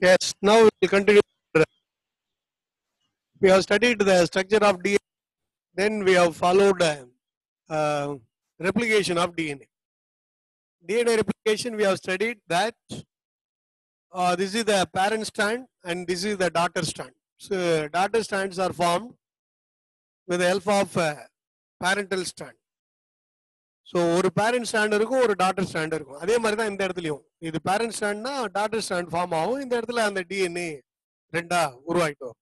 Yes, now we will continue. We have studied the structure of DNA, then we have followed replication of DNA. DNA replication, we have studied that this is the parent strand and this is the daughter strand. So, daughter strands are formed with the help of parental strand. So ஒரு parent stand இருக்கும், ஒரு daughter stand இருக்கும். அதே மாதிரி தான் இந்த இடத்துலையும் இது பேரண்ட் ஸ்டாண்ட்னா டாட்டர் ஸ்டாண்ட் ஃபார்ம் ஆகும். இந்த இடத்துல அந்த டிஎன்ஏ ரெண்டா உருவாயிட்டு வரும்.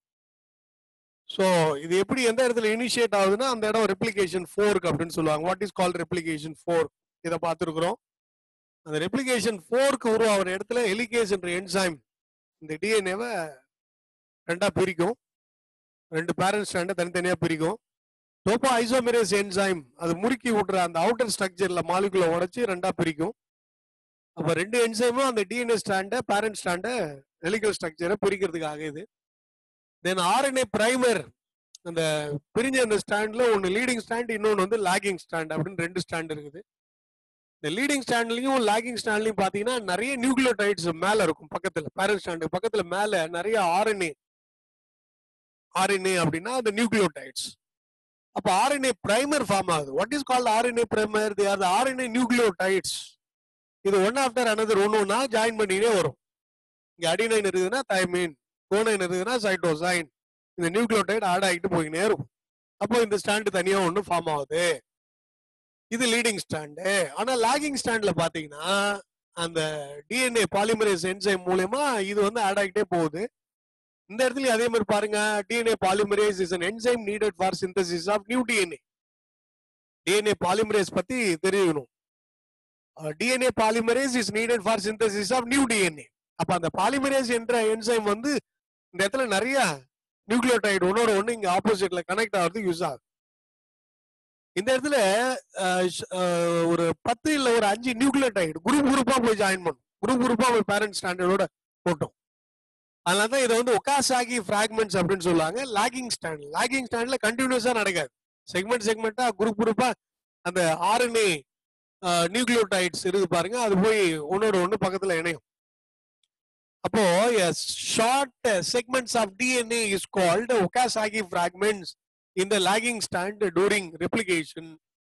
ஸோ இது எப்படி எந்த இடத்துல இனிஷியேட் ஆகுதுன்னா அந்த இடம் ரெப்ளிகேஷன் ஃபோர்க் அப்படின்னு சொல்லுவாங்க. What is called replication fork? இதை பார்த்துருக்குறோம். அந்த ரெப்ளிகேஷன் ஃபோர்க்கு உருவாகிற இடத்துல ஹெலிகேஸ் என்ற என்சைம் இந்த டிஎன்ஏவை ரெண்டா பிரிக்கும். ரெண்டு பேரண்ட் ஸ்டாண்டை தனித்தனியாக பிரிக்கும். டோப்போ ஐசோமெரேஸ் என்சைம் அது முறுக்கி விட்டுற அந்த அவுட்டர் ஸ்ட்ரக்சர்ல மாலிகுலை உடைச்சு ரெண்டா பிரிக்கும். அப்ப ரெண்டு என்சைமும் அந்த டிஎன்ஏ ஸ்டாண்டை பேரண்ட் ஸ்டாண்டை ஹெலிகல் ஸ்ட்ரக்சரை பிரிக்கிறதுக்காக இது. தென் ஆர்என்ஏ பிரைமர் அந்த பிரிஞ்ச அந்த ஸ்டாண்ட்ல ஒன்னு லீடிங் ஸ்டாண்ட், இன்னொன்று வந்து லாகிங் ஸ்டாண்ட் அப்படின்னு ரெண்டு ஸ்டாண்ட் இருக்குது. இந்த லீடிங் ஸ்டாண்ட்லயும் லாகிங் ஸ்டாண்ட்லயும் பாத்தீங்கன்னா நிறைய நியூக்ளியோடைட்ஸ் மேல இருக்கும். பக்கத்துல பேரண்ட் ஸ்டாண்டு பக்கத்துல மேல நிறைய ஆர்என்ஏ அப்படின்னா அந்த நியூக்ளியோடைட்ஸ். அப்ப ஆர்என்ஏ பிரைமர் ஃபார்ம் ஆகுது. What is called RNA primer? They are the RNA nucleotides. இது ஒன் ஆஃப்டர் அனதர் ஒன்னா ஜாயின் பண்ணினே வரும். இங்க அடினைன் இருக்குதுன்னா தைமைன், கோனைன் இருக்குதுன்னா சைட்டோசைன். இந்த நியூக்ளியோடைட் ஆட் ஆகிட்டு போயினே இருக்கும். அப்போ இந்த ஸ்டாண்டு தனியா ஒன்று ஃபார்ம் ஆகுது. இது லீடிங் ஸ்டாண்டு. ஆனா லாகிங் ஸ்டாண்ட்ல பாத்தீங்கன்னா அந்த டிஎன்ஏ பாலிமரேஸ் என்சைம் மூலமா இது வந்து ஆட் ஆகிட்டே போகுது. இந்த இடத்துல அதே மாதிரி பாருங்க, DNA polymerase is an enzyme needed for synthesis of new DNA. DNA polymerase பத்தி தெரியணும். DNA polymerase is needed for synthesis of new DNA. அப்ப அந்த பாலிமரேஸ் என்ற என்சைம் வந்து இந்த இடத்துல நிறைய நியூக்ளியோடைடு ஒன்னோட ஒண்ணு இங்க ஆப்போசிட்ல கனெக்ட் ஆகுறது யூஸ் ஆகுது. இந்த இடத்துல ஒரு 10 இல்ல ஒரு 5 நியூக்ளியோடைடு குரூப்பா போய் ஜாயின் பண்ணும். குரூப்பா போய் பேரண்ட் ஸ்டாண்டர்டோட போட்டோம். அதனாலதான் இதை வந்து ஒகாசாகி பிராக்மெண்ட்ஸ் அப்படின்னு சொல்லுவாங்க. லாகிங் ஸ்டாண்ட்ல கண்டினியூஸா நடக்காது. செக்மெண்டா குரூப்பா அந்த ஆர்என்ஏ நியூக்ளியோடைட்ஸ் இருக்கு பாருங்க, அது போய் ஒன்னோட ஒண்ணு பக்கத்துல இணையும். அப்போ short segments of DNA is called Okazaki fragments in the lagging stand during replication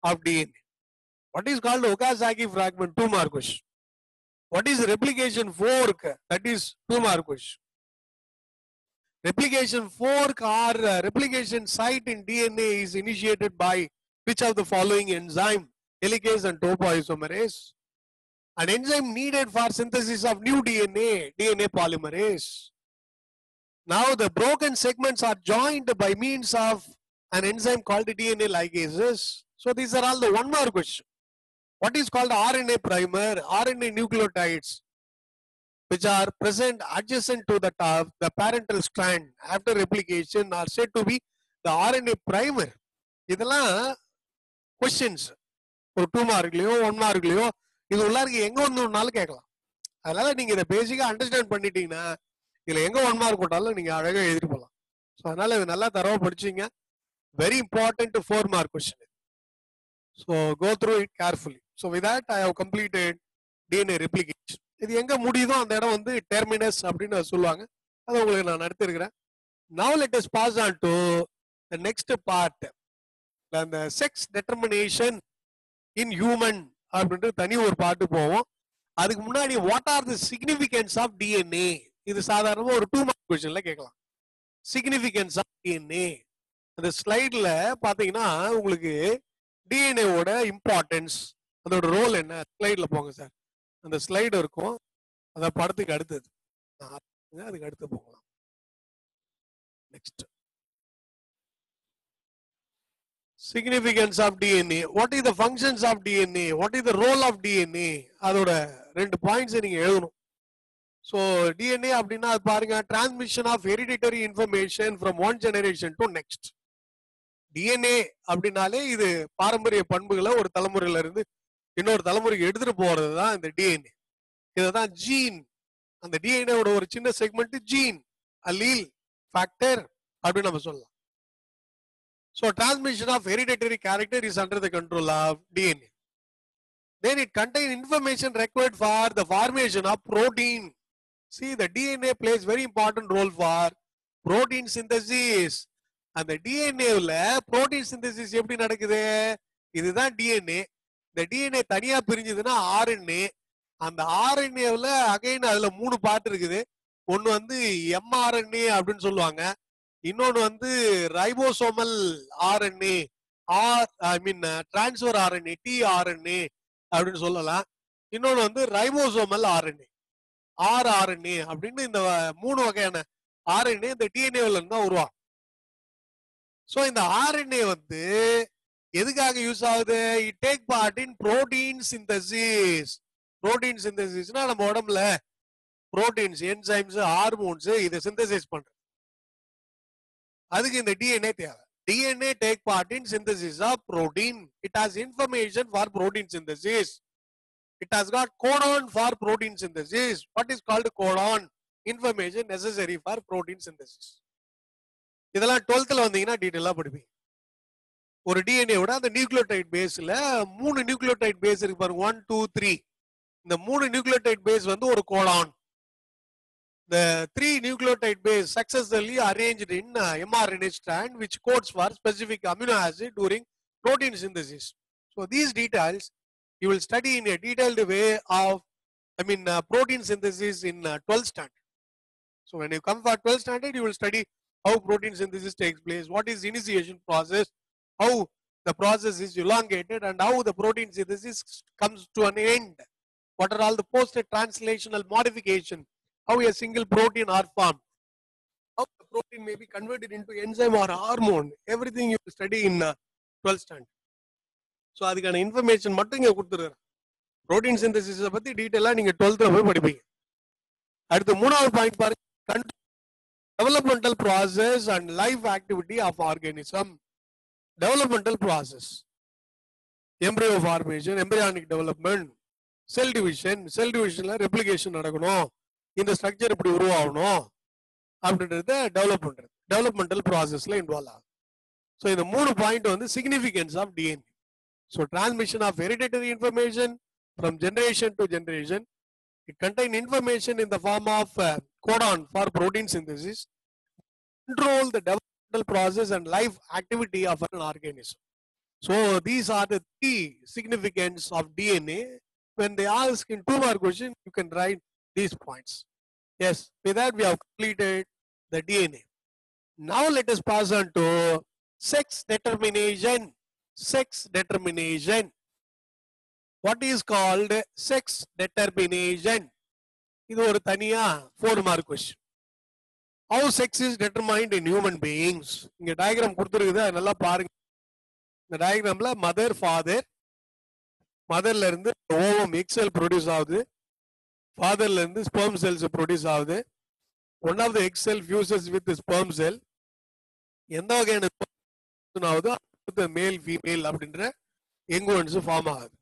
of DNA. What is called Okazaki fragment? 2 mark question. What is replication fork? That is 2 mark question. Replication fork or replication site in DNA is initiated by which of the following enzyme? Helicase and topoisomerase. An enzyme needed for synthesis of new DNA polymerase. Now the broken segments are joined by means of an enzyme called DNA ligases. So these are all the 1 mark question. What is called RNA primer? RNA nucleotides which are present adjacent to the parental strand after replication are said to be the RNA primer. இதெல்லாம் questions ஒரு 2 மார்க்லயோ 1 மார்க்லயோ இது உள்ளாருக்கு எங்க ஒன்னாலும் கேட்கலாம். அதனால நீங்க இதை பேசிக்கா understand பண்ணிட்டீங்கன்னா இதுல எங்க 1 மார்க் போட்டாலும் நீங்க அழகா எழுதிட்டு போகலாம். ஸோ அதனால இது நல்லா தரவா படிச்சீங்க. Very important 4 mark question. So go through it carefully. So with that I have completed DNA replication. இது எங்க முடியுதோ அந்த இடம் வந்து terminus அப்படின்னு சொல்லுவாங்க. அது உங்களுக்கு நான் நடத்திருக்கிறேன். Now let us pass on to the next part. அந்த sex determination in human அப்படின்ட்டு தனி ஒரு பாட்டு போவோம். அதுக்கு முன்னாடி what are the significance of DNA? இது சாதாரணமா ஒரு 2 mark questionல கேட்கலாம். Significance of DNA. அந்த ஸ்லைட்ல பாத்தீங்கன்னா உங்களுக்கு டிஎன்ஏவோட இம்பார்ட்டன்ஸ், அதோட ரோல் என்ன, ஸ்லைட்ல போங்க சார். அந்த ஸ்லைடு இருக்கும், அந்த படத்துக்கு அடுத்தது அதுக்கு அடுத்து போகலாம். Next, significance of DNA. What is the functions of DNA, what is the role of DNA, அதோட 2 பாயிண்ட்ஸ் நீங்க எழுதணும். ஸோ டிஎன்ஏ அப்படின்னா அது பாருங்க, transmission of hereditary information from 1 generation to next. DNA அப்படின்னாலே இது பாரம்பரிய பண்புகளை ஒரு தலைமுறையில இருந்து இன்னொரு தலைமுறைக்கு எடுத்துட்டு போறது தான் இந்த டிஎன்ஏ. இதுதான் ஜீன். அந்த டிஎன்ஏவோட ஒரு சின்ன செக்மெண்ட் ஜீன், அல்லீல், ஃபேக்டர் அப்படின்னு நம்ம சொல்லலாம். So transmission of hereditary character is under the control of DNA. Then it contains information required for the formation of protein See, the DNA plays very important role for protein synthesis. அந்த டிஎன்ஏல protein synthesis எப்படி நடக்குது? இதுதான் DNA. இந்த DNA தனியா பிரிஞ்சதுன்னா RNA. அந்த ஆர்என்ஏல again அதுல 3 part இருக்குது. ஒன்னு வந்து எம்ஆர்என்ஏ அப்படின்னு சொல்லுவாங்க. இன்னொன்னு வந்து ribosomal RNA, transfer RNA, tRNA அப்படின்னு சொல்லலாம். இன்னொன்னு வந்து ரைபோசோமல் ஆர்என்ஏ, ஆர்ஆர்என்ஏ அப்படின்னு இந்த 3 வகையான ஆர்என்ஏ இந்த டிஎன்ஏல இருந்து தான் உருவாகும். சோ இந்த ஆர்என்ஏ வந்து எதுக்காக யூஸ் ஆகுது? It take part in protein synthesis. Protein சிந்தசிஸ்னா நம்ம உடம்புல புரோட்டீன்ஸ், என்சைம்ஸ், ஹார்மோன்ஸ் இதை சிந்தசைஸ் பண்றது. அதுக்கு இந்த டிஎன்ஏ தேவை. DNA take part in synthesis of protein. It has information for protein synthesis. It has got codon for protein synthesis. What is called codon? Information necessary for protein synthesis. இதெல்லாம் 12th வந்தீங்கன்னா டீடைலா படிப்பீங்க. ஒரு DNA விட அந்த nucleotide பேஸ்ல 3 nucleotide base இருக்கு பாருங்க, 1 2 3. இந்த 3 நியூக்ளியோடைட் பேஸ் வந்து ஒரு Godan. The 3 nucleotide base successfully arranged in mRNA strand which codes for specific amino acid during protein synthesis. So these details you will study in a detailed way of protein synthesis in 12th standard. So when you come for 12th standard, you will study how protein synthesis takes place, what is initiation process, how the process is elongated, and how the protein synthesis comes to an end. What are all the post-translational modification, how a single protein are formed, how the protein may be converted into enzyme or hormone. Everything you will study in 12th standard. So அதுக்கான information மட்டும் இங்க கொடுத்துருக்கேன். Protein சிந்தசிஸை பத்தி டீடைலா நீங்க 12th போய் படிப்பீங்க. அடுத்து 3வது பாயிண்ட் பாருங்க, developmental process and life activity of organism. Developmental process, embryo formation, embryonic development, cell division. Cell டிவிஷன்ல ரெப்ளிகேஷன் நடக்கணும், இந்த ஸ்ட்ரக்சர் இப்படி உருவாகணும் அப்படின்றத டெவலப் பண்றது டெவலப்மெண்டல் ப்ராசஸ்ல இன்வால்வ் ஆகும். ஸோ இந்த 3 பாயிண்ட் வந்து significance of DNA. So transmission of hereditary information from generation to generation. It contains information in the form of codon for protein synthesis. Control the developmental process and life activity of an organism. So these are the 3 significance of DNA. When they ask in 2 mark question, you can write these points. Yes, with that we have completed the DNA. Now let us pass on to sex determination. Sex determination. What is called sex determination? இது ஒரு தனியா 4 mark question. How sex is determined in human beings? இங்க diagram கொடுத்துருக்குது, அது நல்லா பாருங்க. இந்த டயக்ராம்ல mother, father, மதர்ல இருந்து ஓவம் எக் செல் ப்ரொடியூஸ் ஆகுது, ஃபாதர்ல இருந்து ஸ்பெர்ம் செல்ஸ் ப்ரொடியூஸ் ஆகுது. One of the egg cell fuses with sperm cell. எந்த வகையான ஆகுதோ மேல் ஃபீமேல் அப்படின்ற எங்குவன்ஸ் ஃபார்ம் ஆகுது.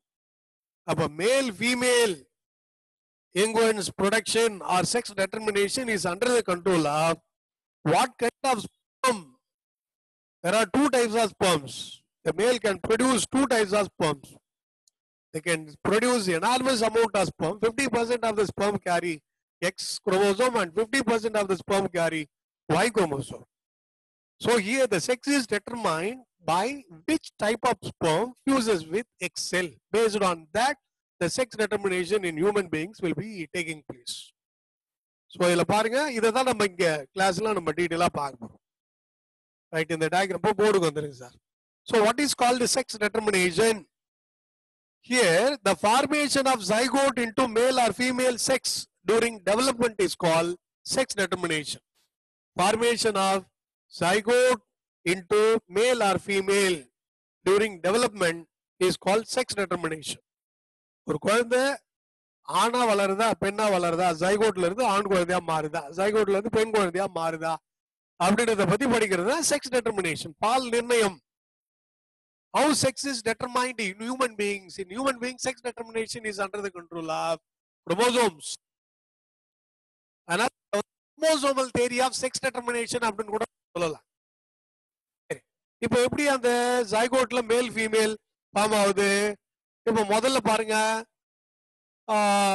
அப்ப மேல் ஃபீமேல் எங்குவன்ஸ் production or sex determination is under the control of what kind of sperm? There are 2 types of sperms. The male can produce 2 types of sperms. They can produce enormous amount of sperm. 50% of the sperm carry X chromosome and 50% of the sperm carry Y chromosome. So here the sex is determined by which type of sperm fuses with X cell. Based on that, the sex determination in human beings will be taking place. So இதல பாருங்க, இத தான் நம்ம இங்க கிளாஸ்ல நம்ம டீடைலா பார்க்க போறோம். ரைட், இந்த டயகிராம் போர்டுக்கு வந்துருங்க sir. So what is called the sex determination? Here the formation of zygote into male or female sex during development is called sex determination. Formation of zygote into male or female during development is called sex determination. ஒரு குழந்தை ஆணா வளருதா பெண்ணா வளருதா, ஜைகோட்ல இருந்து ஆண் குழந்தையா மாறுதா, ஜைகோட்ல இருந்து பெண் குழந்தையா மாறுதா அப்படின்றத பத்தி படிக்கிறது தான் செக்ஸ் டெட்டர்மினேஷன், பால் நிர்ணயம். How sex is determined in human beings? In human beings, sex determination is under the control of chromosomes. Another chromosomal theory of sex determination அப்படின்னு கூட சொல்லலாம். இப்போ எப்படி அந்த ஜைகோட்ல மேல் ஃபீமேல் ஃபார்ம் ஆகுது? இப்போ முதல்ல பாருங்க,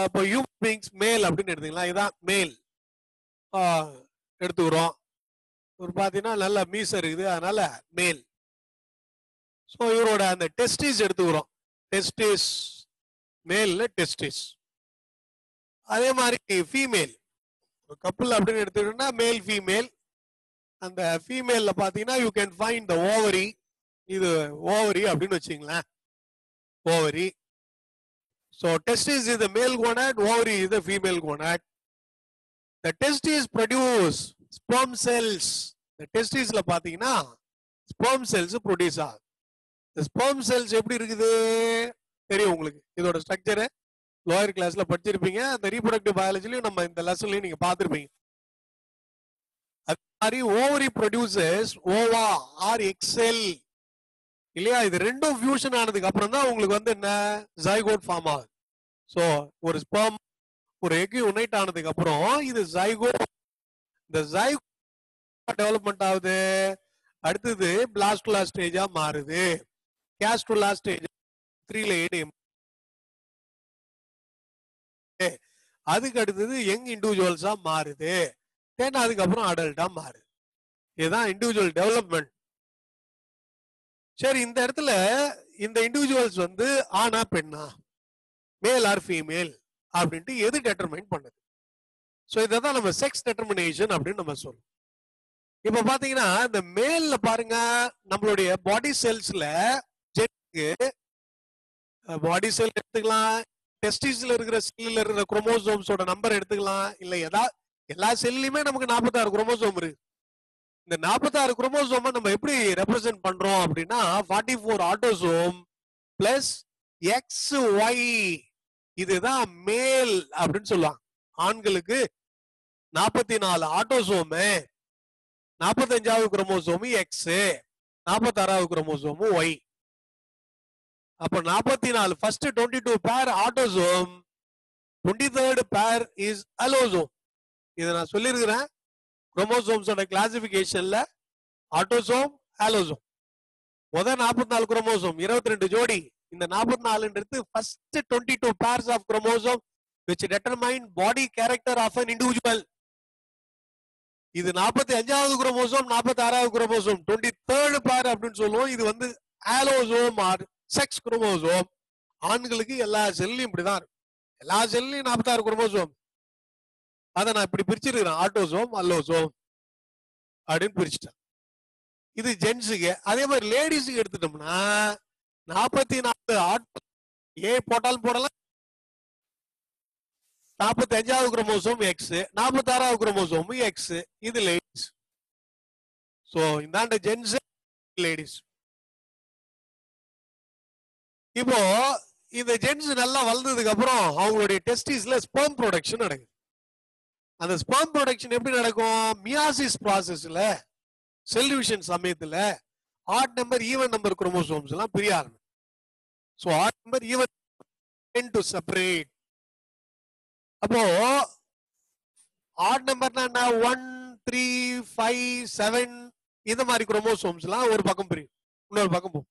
இப்போ ஹியூமன் பீயிங்ஸ் மேல் அப்படின்னு எடுத்தீங்களா, இதுதான் மேல். எடுத்துக்கிறோம். ஒரு பார்த்தீங்கன்னா நல்ல மீசை இருக்குது, அதனால மேல். ஸோ இவரோட அந்த டெஸ்டிஸ் எடுத்துக்கிறோம். டெஸ்டிஸ் மேல்ல டெஸ்டிஸ். அதே மாதிரி ஃபீமேல் ஒரு கப்புள் அப்படின்னு எடுத்துக்கிட்டோம்னா மேல் ஃபீமேல். அந்த ஃபீமேல்ல பார்த்தீங்கன்னா you can find the ovary. இது ஓவரி அப்படின்னு வச்சுங்களேன், ovary. So testis is the male gonad, ovary is the female gonad. The testes produce sperm cells. The testisல பாத்தீங்கன்னா sperm cells produce ஆகுது. The sperm cells எப்படி இருக்குது தெரியும் உங்களுக்கு. இதோட ஸ்ட்ரக்சர் லோயர் கிளாஸ்ல படிச்சிருப்பீங்க. அந்த ரீப்ரொடக்டிவ் பயாலஜிலையும் நம்ம இந்த லெசன்லயும் நீங்க பார்த்திருப்பீங்க. அது மாதிரி ஓவரி ப்ரொடியூசஸ் ஓவா ஆர் எக்ஸெல் இல்லையா. இது ரெண்டும் ஃபியூஷன் ஆனதுக்கு அப்புறம் தான் உங்களுக்கு வந்து என்ன ஜைகோட் ஃபார்ம் ஆகுது. ஸோ ஒரு ஸ்பெர்ம் ஒரு எக் யுனைட் ஆனதுக்கு அப்புறம் இது ஜைகோட். இந்த ஜைகோட் டெவலப்மெண்ட் ஆகுது. அடுத்தது பிளாஸ்டுலா ஸ்டேஜா மாறுது. கேஸ்டுலா ஸ்டேஜ் 3ல 7. அதுக்கு அடுத்தது யங் இண்டிவிஜுவல்ஸா மாறுது. தென் அதுக்கப்புறம் அடல்ட்டா மாறுது. இதுதான் இண்டிவிஜுவல் டெவலப்மெண்ட். சரி, இந்த இடத்துல இந்த இண்டிவிஜுவல்ஸ் வந்து ஆனா பெண்ணா, மேல் ஆர் ஃபீமேல் அப்படின்ட்டு எது டெட்டர்மைன் பண்ணுது? ஸோ இதான் நம்ம செக்ஸ் டெட்டர்மினேஷன் அப்படின்னு நம்ம சொல்றோம். இப்ப பாத்தீங்கன்னா இந்த மேல்ல பாருங்க, நம்மளுடைய பாடி செல்ஸ்ல பாடி செல் எடுத்துக்கலாம், டெஸ்டிஸ்ல இருக்கிற செல்ல இருக்கிற குரோமோசோம்ஸோட நம்பர் எடுத்துக்கலாம். இல்ல எல்லா செல்லுமே நமக்கு 46 குரோமோசோம் இருக்கு. இந்த 46 குரோமோசோம் நம்ம எப்படி ரெப்ரசென்ட் பண்றோம் அப்படின்னா 44 ஆட்டோசோம் பிளஸ் XY. இதுதான் மேல் அப்படின்னு சொல்லுவாங்க. ஆண்களுக்கு 44 ஆட்டோசோமு, 45வது குரோமோசோமு X, 46வது குரோமோசோமு Y. அப்ப 44 ஃபர்ஸ்ட் 22 பேர் ஆட்டோசோம், 23rd பேர் இஸ் அலோசோம். இதை நான் சொல்லியிருக்கிறேன் குரோமோசோம்ஸோட கிளாசிபிகேஷன்ல. ஆட்டோசோம், அலோசோம். முதல் 44 குரோமோசோம் 22 ஜோடி. இந்த 44ன்றது first 22 pairs of chromosome which determine body character of an individual. இது 45வது குரோமோசோம், 46வது குரோமோசோம் 23rd pair அப்படின்னு சொல்லுவோம். இது வந்து அலோசோம் ஆர் செக்ஸ் குரோமோசோம். ஆண்களுக்கு எல்லா செல்லையும் இப்படிதான் இருக்கு. எல்லா செல்லையும் 46 குரோமோசோம். அதை நான் இப்படி பிரிச்சிருக்கிறேன், ஆட்டோசோம் அல்லோசோம் அப்படின்னு பிரிச்சுட்டேன். இது ஜென்ஸுக்கு. அதே மாதிரி லேடிஸுக்கு எடுத்துட்டோம்னா 44 ஏ போட்டாலும் போடலாம். 45வது குரோமோசோம் எக்ஸ், 46வது குரோமோசோம் எக்ஸ். இது லேடிஸ். சோ இந்தாண்ட ஜென்ஸ், லேடிஸ். இப்போ இந்த ஜென்ஸ் நல்லா வளர்ந்ததுக்கு அப்புறம் அவங்களுடைய டெஸ்டிஸ்ல ஸ்பெர்ம் ப்ரொடக்ஷன் நடக்குது. அந்த ஸ்பெர்ம் ப்ரொடக்ஷன் எப்படி நடக்கும்? மியாசிஸ் ப்ராசஸ்ல செல் டிவிஷன் சமயத்துல add number even number chromosomes எல்லாம் பிரிய ஆரம்பிக்கும். So add number even tend to separate. அப்போ ஆட் நம்பர்னா என்ன? 1 3 5 7 இந்த மாதிரி குரோமோசோம்ஸ் எல்லாம் ஒரு பக்கம் பிரியும், இன்னொரு பக்கம் போகும்.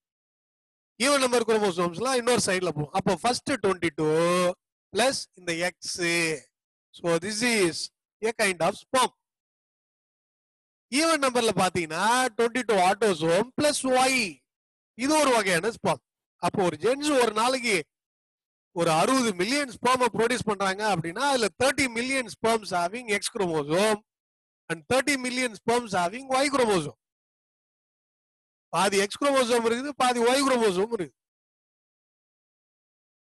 ஈவன் நம்பர் குரோமோசோம்ஸ் எல்லாம் இன்னொரு சைடுல போகும். அப்போ ஃபர்ஸ்ட் 22 பிளஸ் இந்த X. So this is a kind of sperm. Even நம்பர்ல பாத்தீங்கன்னா 22 ஆட்டோசோம் பிளஸ் Y. இது ஒரு வகையான ஸ்பெர்ம். அப்போ ஒரு ஜென்ஸ் ஒரு நாளைக்கு ஒரு 60 மில்லியன் ஸ்பெர்ம் ப்ரொடியூஸ் பண்றாங்க அப்படின்னா அதுல 30 million sperms having X chromosome and 30 million sperms having Y chromosome. பாதி எக்ஸ் குரோமோசோம் இருக்குது, பாதி Y குரோமோசோம் இருக்குது.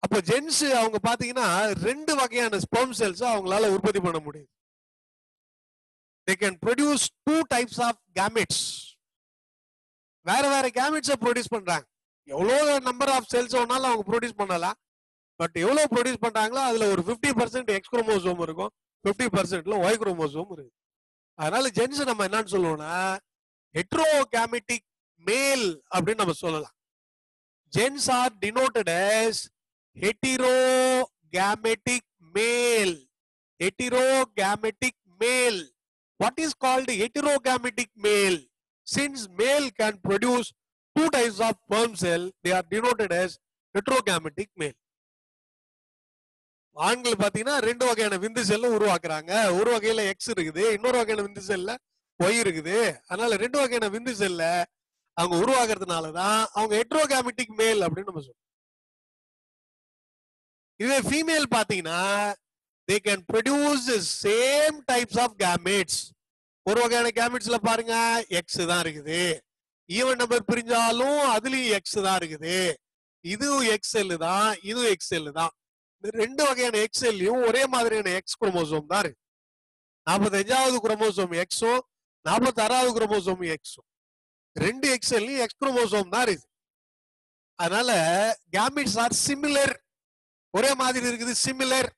அப்போ ஜென்ஸ் அவங்க பாத்தீங்கன்னா 2 வகையான ஸ்பெர்ம் செல்ஸ் அவங்களால உற்பத்தி பண்ண முடியும். They can produce 2 types of gametes. வேற வேற gametes ப்ரொடியூஸ் பண்றாங்க. எவ்வளவு நம்பர் ஆஃப் செல்ஸ் வேணாலும் அவங்க ப்ரொடியூஸ் பண்ணலாம். பட் எவ்வளவு ப்ரொடியூஸ் பண்றாங்களோ அதுல ஒரு 50% எக்ஸ் குரோமோசோம் இருக்கும், 50%ல Y குரோமோசோம் இருக்கு. அதனால ஜென்ஸ் நம்ம என்னன்னு சொல்லுவோம்னா ஹெட்ரோகாமெட்டிக் மேல் அப்படின்னு நம்ம சொல்லலாம். Gents are denoted as heterogametic male. Heterogametic male. What is called heterogametic male? Since male can produce 2 types of sperm cell, they are denoted as heterogametic male. ஆண்கள் பாத்தீங்கன்னா ரெண்டு வகையான விந்து செல்ல உருவாக்குறாங்க. ஒரு வகையில எக்ஸ் இருக்குது, இன்னொரு வகையான விந்து செல்ல ஒய் இருக்குது. அதனால ரெண்டு வகையான விந்து செல்ல அவங்க உருவாக்குறதுனாலதான் அவங்க ஹெட்ரோகாமிட்டிக் மேல் அப்படின்னு நம்ம சொல்றோம். இதே ஃபீமேல் பாத்தீங்கன்னா they can produce the same types of gametes. ஒரு வகையான கேமெட்ஸ்ல பாருங்க எக்ஸ் தான் இருக்குது. ஈவன் நம்பர் பிரிஞ்சாலும் அதுலயும் எக்ஸ் தான் இருக்குது. இதுவும் எக்ஸ் செல் தான், இதுவும் எக்ஸ் செல் தான். ரெண்டு வகையான எக்ஸ் செல்லையும் ஒரே மாதிரியான எக்ஸ் குரோமோசோம் தான் இருக்கு. 45வது குரோமோசோம் எக்ஸும் 46வது குரோமோசோம் எக்ஸும் ரெண்டு எக்ஸ் செல்லையும் எக்ஸ் குரோமோசோம் தான் இருக்கு. அதனால கேமெட்ஸ் ஆர் சிமிலர், ஒரே மாதிரி இருக்குது, சிமிலர்.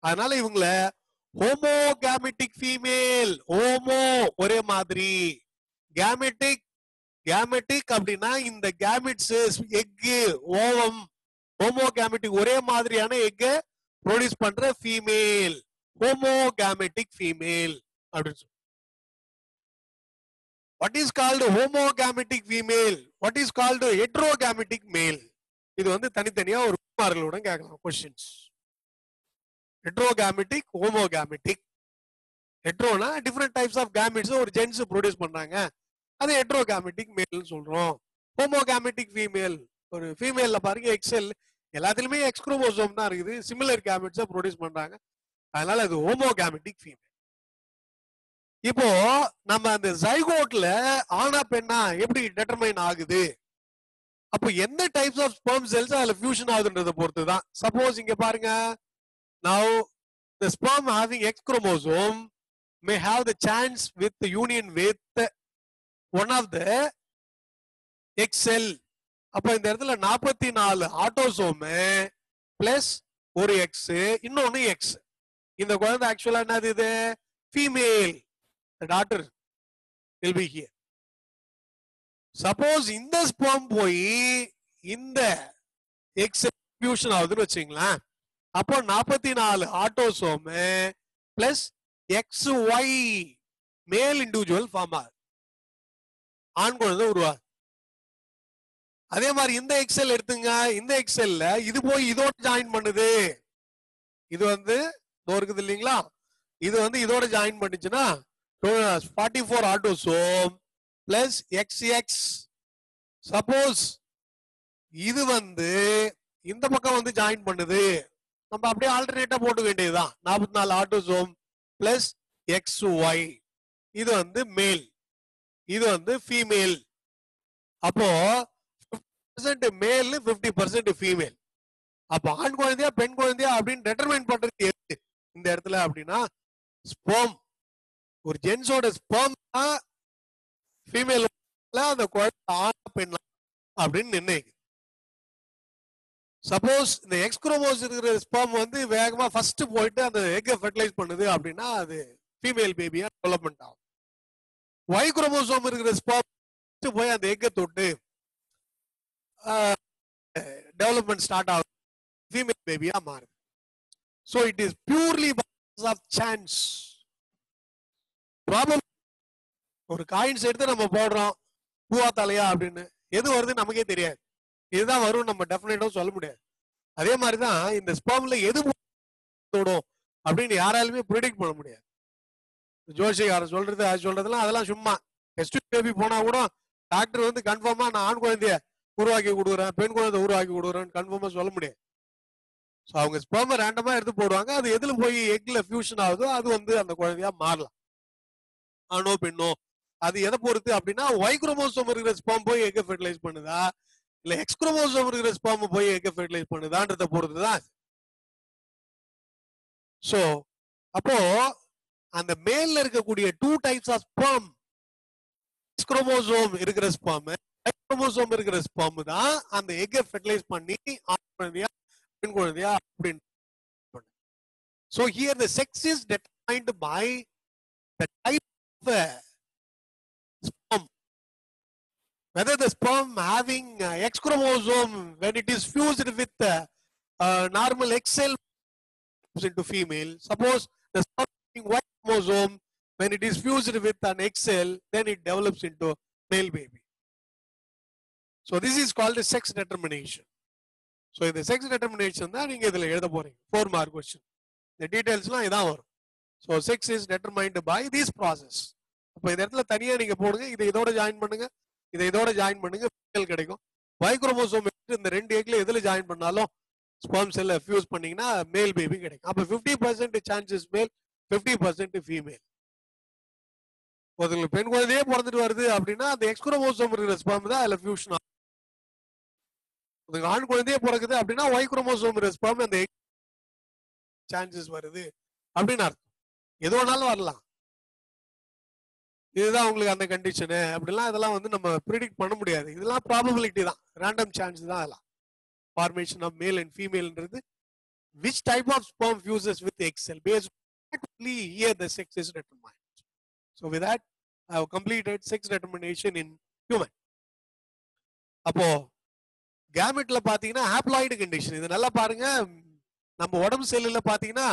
அதனால இவங்கள ஹோமோகாமெட்டிக் ஃபீமேல், ஹோமோ ஒரே மாதிரி, கேமெட்டிக் கேமெட்டிக் அப்படின்னா இந்த கேமெட்ஸ் எக்கு ஓவம், ஹோமோகாமெட்டிக் ஒரே மாதிரியான எக்க ப்ரொடியூஸ் பண்ற ஃபீமேல், ஹோமோகாமெட்டிக் ஃபீமேல் அப்படின்னு சொல்லுவோம். What is called homogametic female, what is called heterogametic male? இது வந்து தனித்தனியா ஒரு மார்களோட கேட்கலாம் கொஸ்டின்ஸ். Heterogametic, homogametic. ஹெட்ரோனா டிஃபரெண்ட் டைப்ஸ் ஆஃப் கேமெட்ஸ் ஒரு ஜென்ஸ் ப்ரொடியூஸ் பண்றாங்க, அது ஹெட்ரோகாமெட்டிக் மேல் சொல்றோம். ஹோமோகாமெட்டிக் ஃபீமேல், ஒரு ஃபீமேல்ல பாருங்க எக்ஸெல் எல்லாத்துலயுமே எக்ஸ் குரோமோசோம் தான் இருக்குது, சிமிலர் கேமெட்ஸை ப்ரொடியூஸ் பண்றாங்க, அதனால அது ஹோமோகாமெட்டிக் ஃபீமேல். இப்போ நம்ம அந்த ஜைகோட்ல ஆனா பெண்ணா எப்படி டிட்டர்மைன் ஆகுது? அப்போ எந்த டைப்ஸ் ஆஃப் ஸ்பெர்ம் செல்ஸ் அதுல ஃபியூஷன் ஆகுதுன்றத பொறுத்து தான். சப்போஸ் இங்க பாருங்க, now the sperm having X chromosome may have the chance with the union with one of the X cell. அப்ப இந்த இடத்துல 44 ஆட்டோசோம் பிளஸ் ஒரு எக்ஸ், இன்னொன்னு எக்ஸ். இந்த குழந்தை ஆக்சுவலா என்னது, இது female, the daughter will be here. Suppose இந்த ஸ்பெர்ம் போய் இந்த எக்ஸ் ஃபியூஷன் ஆகுதுன்னு வச்சுங்களேன், அப்போ 44 ஆட்டோசோம் பிளஸ் எக்ஸ் ஒய் மேல் இண்டிவிஜுவல் ஃபார்ம் ஆகுது, ஆண் குழந்தை உருவாகுது. அதே மாதிரி இந்த எக்ஸெல் எடுத்துங்க, இந்த எக்ஸெல்ல இது போய் இதோட ஜாயின் பண்ணுது, இது வந்து இருக்குது இல்லைங்களா, இது வந்து இதோட ஜாயின் பண்ணுச்சுன்னா 44 autosome plus X X. Suppose இது வந்து இந்த பக்கம் வந்து ஜாயின் பண்ணுது, நம்ம அப்படியே ஆல்டர்னேட்டா போட்டு வேண்டியதுதான், 44 ஆட்டோசோம் பிளஸ் எக்ஸ் ஒய். இது வந்து மேல், இது வந்து ஃபீமேல். அப்போ 50% மேல் 50% ஃபீமேல். அப்ப ஆண் குழந்தையா பெண் குழந்தையா அப்படின்னு டெட்டர்மைன் பண்றது எது இந்த இடத்துல அப்படின்னா ஸ்பெர்ம். ஒரு ஜென்ஸோட ஸ்பெர்ம் தான் ஃபீமேல், அந்த குழந்தை ஆண் பெண் அப்படின்னு நிர்ணயிக்கு. சப்போஸ் இந்த எக்ஸ் குரோமோஸ் இருக்கிற ஸ்பெர்ம் வந்து வேகமா ஃபர்ஸ்ட் போயிட்டு அந்த எக்கை ஃபெர்டிலைஸ் பண்ணுது அப்படின்னா அது ஃபீமேல் பேபியா டெவலப்மெண்ட் ஆகும். ஒய் குரோமோசோம் இருக்கிற ஸ்பெர்ம் போய் அந்த எக்கை தொட்டு டெவலப்மெண்ட் ஸ்டார்ட் ஆகும், ஃபீமேல் பேபியா மாறுது. So it is purely because of chance. Problem ஒரு காயின்ஸ் எடுத்து நம்ம போடுறோம் பூவா தலையா அப்படின்னு, எது வருது நமக்கே தெரியாது, இதுதான் வரும் நம்ம டெஃபினட்டா சொல்ல முடியாது. அதே மாதிரிதான் இந்த ஸ்பெர்ம்ல எது தோடும் அப்படின்னு யாராலுமே ப்ரிடிக்ட் பண்ண முடியாது. ஜோசிகாரன் சொல்றது அது சொல்றதுலாம் அதெல்லாம் சும்மா. டெஸ்ட் பேபி போனா கூட டாக்டர் வந்து கன்ஃபார்மா நான் ஆண் குழந்தைய உருவாக்கி கொடுக்குறேன், பெண் குழந்தை உருவாக்கி கொடுக்குறேன்னு கன்ஃபார்மா சொல்ல முடியாது. ஸோ அவங்க ஸ்பெர்மை ரேண்டமா எடுத்து போடுவாங்க, அது எதுல போய் எக்ல ஃபியூஷன் ஆகுதோ அது வந்து அந்த குழந்தையா மாறலாம், ஆணோ பெண்ணோ. அது எதை பொறுத்து அப்படின்னா ஒய் குரோமோசோம் இருக்கிற ஸ்பெர்ம் போய் எக்க ஃபெர்டிலைஸ் பண்ணுதா இல்ல எக்ஸ் குரோமோசோம் இருக்கிற ஸ்பெர்ம் போய் எக்க ஃபெர்டிலைஸ் பண்ணுதான்றத பொறுத்து தான். ஸோ அப்போ அந்த மேல்ல இருக்கக்கூடிய 2 types of sperm, X chromosome இருக்கிற ஸ்பெர்ம், ஒய் குரோமோசோம் இருக்கிற ஸ்பெர்ம் தான் அந்த எக்கை ஃபெர்டிலைஸ் பண்ணி ஆண் குழந்தையா பெண் குழந்தையா அப்படின்னு. So here the sex is determined by the type of sperm. Whether the sperm having X chromosome when it is fused with normal X cell into female. Suppose the sperm having Y chromosome when it is fused with an X cell, then it develops into male baby. So this is called a sex determination. So இந்த sex determination தான் நீங்க இதுல எழுத போறீங்க 4 mark question. இந்த டீடைல்ஸ்லாம் இதான் வரும். So sex is determined by this process. அப்போ இந்த இடத்துல தனியா நீங்க போடுங்க, இதை இதோட ஜாயின் பண்ணுங்க, இதை இதோட ஜாயின் பண்ணுங்க, கிடைக்கும். Y குரோமோசோம் இந்த 2 எக்ல எதுல ஜாயின் பண்ணாலும் ஸ்பெர்ம் செல்ல ஃபியூஸ் பண்ணீங்கன்னா மேல் பேபி கிடைக்கும். அப்ப 50% சான்சஸ் மேல், 50% ஃபீமேல். ஒருத்தங்களுக்கு பெண் குழந்தையே பிறந்துட்டு வருது அப்படின்னா அந்த எக்ஸ் குரோமோசோம் இருக்கிற ஸ்பெர்ம் தான் அதுல ஃபியூஷன் ஆகும். ஆண் குழந்தையே பிறகுது அப்படின்னா Y குரோமோசோம் இருக்கிற ஸ்பெர்ம் அந்த சான்சஸ் வருது அப்படின்னு அர்த்தம். எது வேணாலும் வரலாம். இதுதான் உங்களுக்கு அந்த கண்டிஷனு அப்படிலாம் இதெல்லாம் வந்து நம்ம ப்ரிடிக்ட் பண்ண முடியாது. இதெல்லாம் ப்ராபபிலிட்டி தான், ரேண்டம் சான்ஸ் தான். அதெல்லாம் formation of male and female என்றது which type of sperm fuses with egg cell based only here the sex is determined. So with that I have completed sex determination in human. அப்போ கேமெட்ல பாத்தீங்கன்னா haploid condition. இது நல்லா பாருங்க, நம்ம உடம்பு செல்லுல பாத்தீங்கன்னா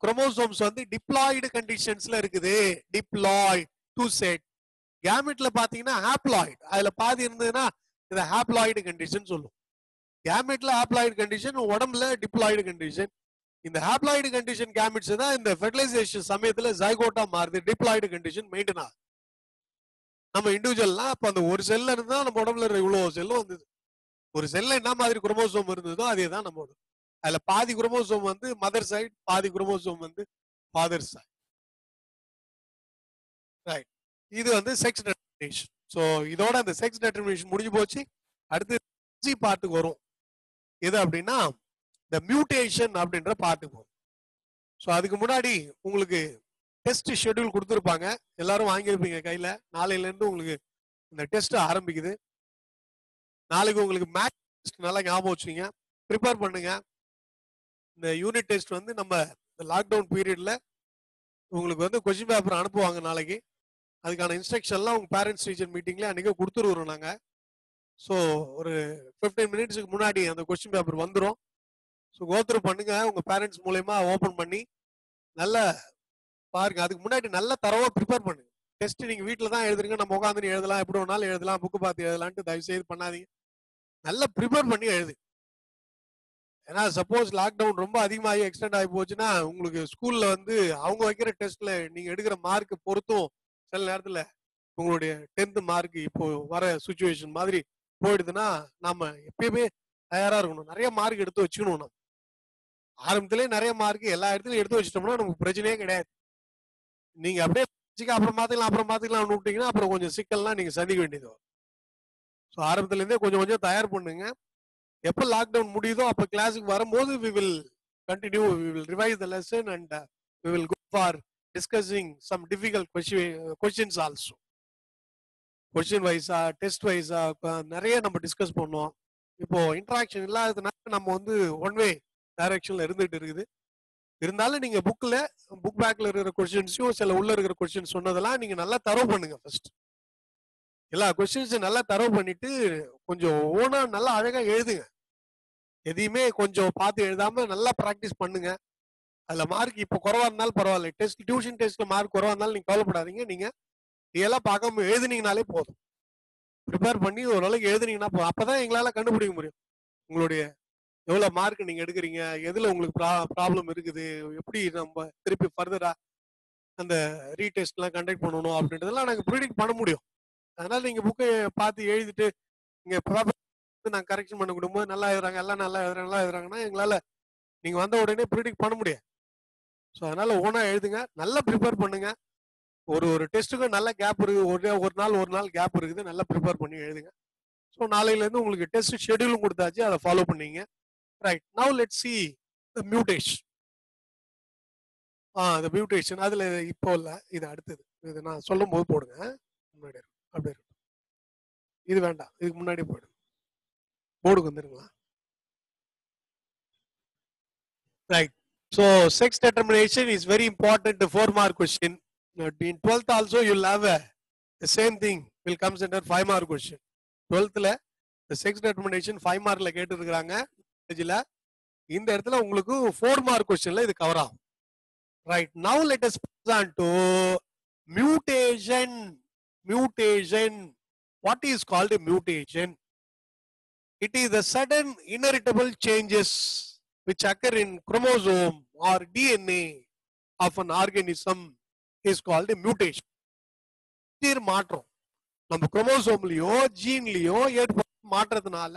குரோமோசோம்ஸ் வந்து டிப்ளாய்டு கண்டிஷன்ஸ்ல இருக்குது. Diploid two set. கேமெட்ல பாத்தீங்கன்னா ஹாப்ளாய்டு, அதுல பாதி இருந்ததுன்னா இதை ஹாப்ளாய்டு கண்டிஷன் சொல்லும். கேமெட்ல ஹாப்ளாய்டு கண்டிஷன், உடம்புல டிப்ளாய்டு கண்டிஷன். இந்த ஹாப்ளாய்டு கண்டிஷன் கேமெட்ஸ் தான் இந்த ஃபெர்டிலைசேஷன் சமயத்துல ஜைகோட்டா மாறுது. டிப்ளாய்டு கண்டிஷன் மெயின்டைன் ஆகுது. நம்ம இண்டிவிஜுவல்லாம் அப்ப அந்த ஒரு செல்ல இருந்தா நம்ம உடம்புல இவ்வளவு செல்லும் வந்தது. ஒரு செல்ல என்ன மாதிரி குரோமோசோம் இருந்ததோ அதே தான் நம்மோட. அதுல பாதி குரோமோசோம் வந்து மதர் சைடு, பாதி குரோமோசோம் வந்து ஃபாதர் சைடு. ரைட். இது வந்து செக்ஸ் டெட்டர்மினேஷன். ஸோ இதோட அந்த செக்ஸ் டெட்டர்மினேஷன் முடிஞ்சு போச்சு. அடுத்து பார்ட்டுக்கு வரும். எது அப்படின்னா இந்த மியூட்டேஷன் அப்படின்ற பார்ட்டுக்கு வரும். ஸோ அதுக்கு முன்னாடி உங்களுக்கு டெஸ்ட் ஷெட்யூல் கொடுத்துருப்பாங்க, எல்லாரும் வாங்கியிருப்பீங்க கையில. நாளையில இருந்து உங்களுக்கு இந்த டெஸ்ட் ஆரம்பிக்குது. நாளைக்கு உங்களுக்கு மேத்ஸ் டெஸ்ட் நல்லா ஞாபகம் வச்சுங்க, ப்ரிப்பேர் பண்ணுங்க. இந்த யூனிட் டெஸ்ட் வந்து நம்ம லாக்டவுன் பீரியட்ல உங்களுக்கு வந்து கொஸ்டின் பேப்பர் அனுப்புவாங்க நாளைக்கு. அதுக்கான இன்ஸ்ட்ரக்ஷன்லாம் உங்க பேரண்ட்ஸ் டீச்சர் மீட்டிங்ல அன்னைக்கு கொடுத்துருவோம் நாங்க. ஸோ ஒரு 15 மினிட்ஸுக்கு முன்னாடி அந்த கொஸ்டின் பேப்பர் வந்துடும். ஸோ கோத்ரூ பண்ணுங்க, உங்க பேரண்ட்ஸ் மூலயமா ஓப்பன் பண்ணி நல்லா பாருங்க. அதுக்கு முன்னாடி நல்லா தரவா ப்ரிப்பேர் பண்ணுங்க. டெஸ்ட் நீங்க வீட்டில் தான் எழுதுறீங்க, நம்ம உட்காந்து எழுதலாம், எப்படி வேணாலும் எழுதலாம், புக்கு பார்த்து எழுதலான்ட்டு தயவு செய்து பண்ணாதீங்க. நல்லா ப்ரிப்பேர் பண்ணி எழுது. ஏன்னா சப்போஸ் லாக்டவுன் ரொம்ப அதிகமாகி எக்ஸ்டெண்ட் ஆகி போச்சுன்னா உங்களுக்கு ஸ்கூல்ல வந்து அவங்க வைக்கிற டெஸ்ட்ல நீங்க எடுக்கிற மார்க் பொறுத்தும் சில நேரத்துல உங்களுடைய 10th மார்க் இப்போ வர சுச்சுவேஷன் மாதிரி போயிடுதுன்னா நாம எப்பயுமே தயாரா இருக்கணும். நிறைய மார்க் எடுத்து வச்சுக்கணும். நம்ம ஆரம்பத்திலேயே நிறைய மார்க் எல்லா இடத்துலயும் எடுத்து வச்சிட்டோம்னா நமக்கு பிரச்சனையே கிடையாது. நீங்க அப்படியே அப்புறம் பாத்துக்கலாம் விட்டீங்கன்னா அப்புறம் கொஞ்சம் சிக்கல்லாம் நீங்க சந்திக்க வேண்டியது வரும். ஸோ ஆரம்பத்துல இருந்தே கொஞ்சம் கொஞ்சம் தயார் பண்ணுங்க. எப்போ லாக்டவுன் முடியுதோ அப்போ கிளாஸுக்கு வரும்போது we will continue, we will revise the lesson and we will go for discussing some difficult questions also. Question வைஸா டெஸ்ட் வைஸா நிறைய நம்ம டிஸ்கஸ் பண்ணுவோம். இப்போ இன்டராக்ஷன் இல்லாததுனால நம்ம வந்து ஒன் வே டைரக்ஷன்ல இருந்துட்டு இருக்குது. இருந்தாலும் நீங்க புக் பேக்ல இருக்கிற கொஸ்டின்ஸையும் சில உள்ள இருக்கிற கொஸ்டின் சொன்னதெல்லாம் நீங்க நல்லா தரவு பண்ணுங்க. ஃபர்ஸ்ட் எல்லா கொஸ்டின்ஸும் நல்லா தரவு பண்ணிட்டு கொஞ்சம் ஓனா நல்லா அழகா எழுதுங்க. எதையுமே கொஞ்சம் பார்த்து எழுதாம நல்லா ப்ராக்டிஸ் பண்ணுங்க. அதுல மார்க் இப்போ குறவா இருந்தாலும் பரவாயில்ல, டெஸ்ட் டியூஷன் டெஸ்ட்ல மார்க் குறவா இருந்தாலும் நீங்க கவலைப்படாதீங்க. நீங்க இதெல்லாம் பார்க்காம எழுதுனீங்கனாலே போதும். ப்ரிப்பேர் பண்ணி ஓரளவுக்கு எழுதுனீங்கன்னா போதும். அப்பதான் எங்களால கண்டுபிடிக்க முடியும் உங்களுடைய எவ்வளவு மார்க் நீங்க எடுக்கிறீங்க, எதுல உங்களுக்கு ப்ராப்ளம் இருக்குது, எப்படி நம்ம திருப்பி ஃபர்தரா அந்த ரீடெஸ்ட் எல்லாம் கண்டக்ட் பண்ணணும் அப்படின்றதெல்லாம் நாங்க ப்ரிடிக்ட் பண்ண முடியும். அதனால நீங்க புக்கை பார்த்து எழுதிட்டு நீங்க நான் கரெக்ஷன் பண்ண கொடுக்கும்போது நல்லா எழுதுறாங்க, எல்லாம் நல்லா எழுதுறாங்கன்னா எங்களால நீங்க வந்த உடனே ப்ரிடிக்ட் பண்ண முடியாது. ஸோ அதனால ஓனா எழுதுங்க, நல்லா ப்ரிப்பேர் பண்ணுங்க. ஒரு டெஸ்ட்டுக்கும் நல்ல கேப் இருக்குது, ஒரு நாள் கேப் இருக்குது, நல்லா ப்ரிப்பேர் பண்ணி எழுதுங்க. ஸோ நாளையில இருந்து உங்களுக்கு டெஸ்ட் ஷெட்யூலும் கொடுத்தாச்சு, அதை ஃபாலோ பண்ணீங்க. Right. Now let's see the mutation. the mutation அதுல இப்போ இல்ல, இது அடுத்தது. இது நான் சொல்லும் போது போடுங்க. முன்னாடி அப்படியே இது வேண்டாம், இதுக்கு முன்னாடி போயிடுங்க. போர்டுக்கு வந்துருங்களா? Right. So sex determination is very important, 4 mark question. In 12th also you'll have the same thing will comes under 5 mark question. 12th ல the sex determination 5 markல கேட்டிருக்காங்க. இந்த இடத்துல உங்களுக்கு 4 mark questionல இது கவர் ஆகும். Right. Now let us pass on to mutation. What is called a mutation? It is the sudden inheritable changes which occur in chromosome or DNA of an organism is called a mutation. திடீர் மாற்றம் நம்ம குரோமோசோம்லயோ ஜீன்லயோ ஏற்படும் மாற்றத்தினால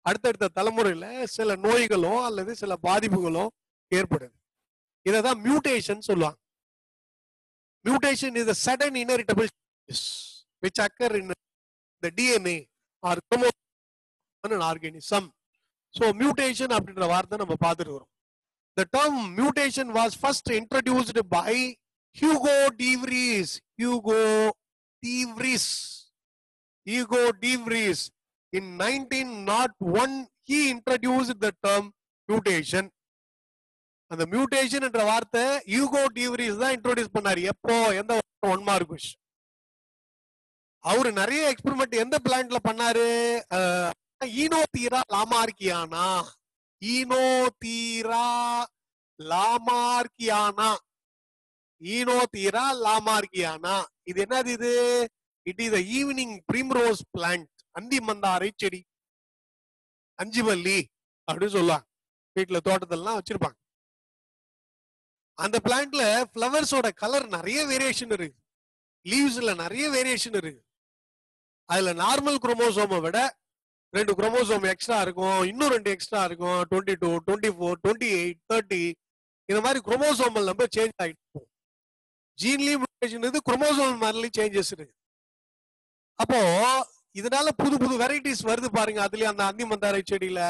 அடுத்தடுத்த தலைமுறையில சில நோய்களோ அல்லது சில பாதிப்புகளோ ஏற்படுது. இததான் மியூட்டேஷன் சொல்லுவாங்க. Mutation is a sudden inheritable changes which occur in the DNA or chromosome in an organism. So mutation அப்படின்ற வார்த்தை நம்ம பார்த்துட்டு வரோம். The term mutation was first introduced by Hugo de Vries. Hugo de Vries in 1901 he introduced the term mutation. அந்த mutation என்ற வார்த்தை UCO D விரீஸ் தான் introduce பண்ணாரு. எப்போ? எந்த 1 மார்க் கொஸ்டின். அவரு நிறைய எக்ஸ்பெரிமெண்ட் எந்த பிளான்ட்ல பண்ணாரு? ஈனோதீரா லாமார்கியானா. ஈனோதீரா லாமார்கியானா. இது என்னது? இது it is evening Primrose plant. அந்தி மந்தாரை செடி, அஞ்சுவல்லி அப்படின்னு சொல்லுவாங்க. வீட்டுல தோட்டத்திலாம் வச்சிருப்பாங்க. அந்த பிளான்ட்ல பிளவர்ஸோட கலர் நிறைய வேரியேஷன் இருக்கு. லீவ்ஸ்ல நிறைய வேரியேஷன் இருக்கு. அதுல நார்மல் குரோமோசோமை விட 2 குரோமோசோம் எக்ஸ்ட்ரா இருக்கும், இன்னும் 2 எக்ஸ்ட்ரா இருக்கும். 22, 24, 28, 30 இந்த மாதிரி குரோமோசோமல் நம்பர் சேஞ்ச் ஆகிட்டு இருக்கும். ஜீன்லயும் மியூட்டேஷன் இருக்கு, குரோமோசோம் மாதிரிலயும் சேஞ்சஸ் இருக்கு. அப்போ இதனால புது புது வெரைட்டிஸ் வருது பாருங்க. அதுலயும் அந்த அந்தி மந்தாரை செடியில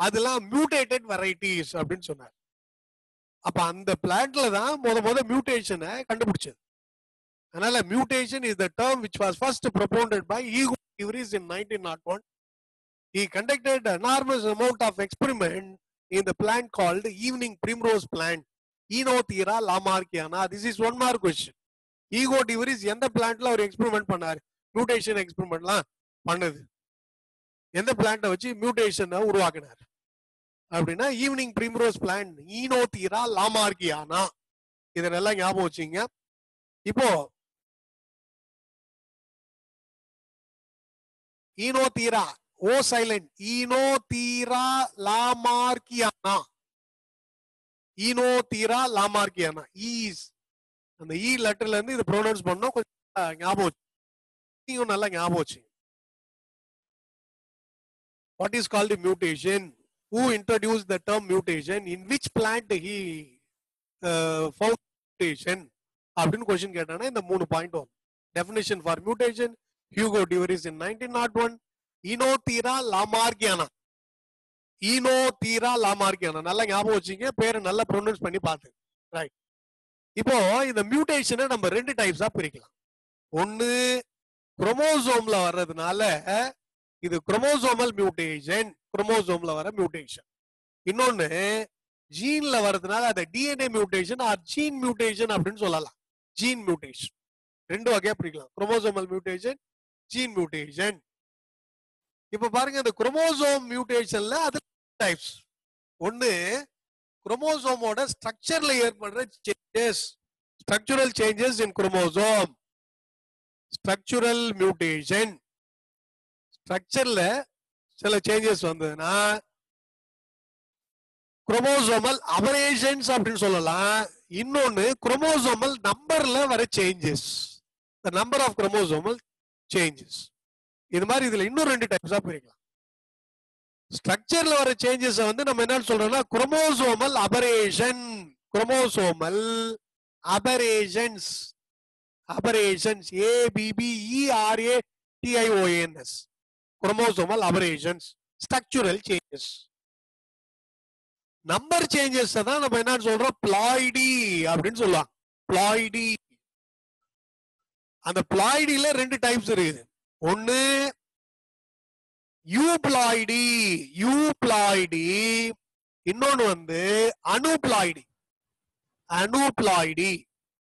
அதெல்லாம் மியூட்டேட்டட் வெரைட்டிஸ் அப்படின்னு சொன்னார். அப்ப அந்த பிளான்ட்ல தான் முத மியூட்டேஷனை கண்டுபிடிச்சது. அதனால mutation is the term which was first propounded by Hugo de Vries in 1901. He conducted an enormous amount of experiment in the plant called evening primrose plant, Enothera lamarkiana. This is 1 mark question. Hugo de Vries எந்த பிளான்ட்ல ஒரு experiment பண்ணாரு? Mutation எக்ஸ்பெரிமெண்ட்லாம் பண்ணது. எந்த பிளான்ட்டை வச்சு மியூட்டேஷனை உருவாக்கினார் அப்படின்னா evening Primrose plant ஈனோதீரா லாமார்கியானா. இதெல்லாம் ஞாபகம் வச்சுங்க. இப்போ ஈனோதீரா ஓ சைலண்ட், ஈனோதீரா லாமார்கியானா. ஈனோதீரா லாமார்கியானா ஈஸ் அந்த ஈ லெட்டர்ல இருந்து இது ப்ரொனவுன்ஸ் பண்ணோம். கொஞ்சம் ஞாபகம் வச்சு நல்லா ஞாபகம் வச்சு. What is called a mutation? Who introduced the term mutation? In which plant he found mutation? அப்படின்னு கொஸ்டின் கேட்டானா இந்த 3 பாயிண்ட் வரும். Definition for mutation, Hugo de Vries in 1901. Enothera lamarkiana. Enothera lamarkiana. நல்லா ஞாபகம் வச்சுங்க, பேரை நல்லா ப்ரொனவுன்ஸ் பண்ணி பார்த்து. ரைட். இப்போ இந்த மியூட்டேஷனை நம்ம 2 டைப்ஸா பிரிக்கலாம். ஒன்னு குரோமோசோம்ல வர்றதுனால இது குரோமோசோமல் மியூட்டேஷன், குரோமோசோம்ல வர மியூட்டேஷன். இன்னொன்னு ஜீன்ல வர்றதுனால அது DNA mutation or gene mutation அப்படின்னு சொல்லலாம். ஜீன் மியூட்டேஷன் 2 வகையா பிரிக்கலாம். Chromosomal mutation, gene mutation. இப்ப பாருங்க, இந்த குரோமோசோம் மியூட்டேஷன்ல அது டைப்ஸ். ஒன்னு குரோமோசோமோட ஸ்ட்ரக்சர்ல ஏற்படுற changes, structural changes in chromosome. Structural mutation, ஸ்ட்ரக்சர்ல சில சேஞ்சஸ் வந்ததுன்னா குரோமோசோமல் அபரேஷன்ஸ் அப்படின்னு சொல்லலாம். இன்னொன்னு குரோமோசோமல் நம்பர்ல வர changes, the number of chromosomal changes. இது மாதிரி இதுல இன்னும் 2 டைப்ஸா பிரிக்கலாம். ஸ்ட்ரக்சர்ல வர சேஞ்சஸ் வந்து நம்ம என்ன சொல்றோம்னா chromosomal aberration. Chromosomal operations, operations ABBERATIONS, chromosomal operations, structural changes. Number changes தான் நம்ம என்ன சொல்றோம் பிளாய்டி அப்படின்னு சொல்லுவாங்க. பிளாய்டி. அந்த பிளாய்டில 2 டைப்ஸ் இருக்குது. ஒன்னு யூப்ளாய்டி, யூப்ளாய்டி. இன்னொன்னு வந்து அனுப்ளாய்டி, அனுப்ளாய்டி.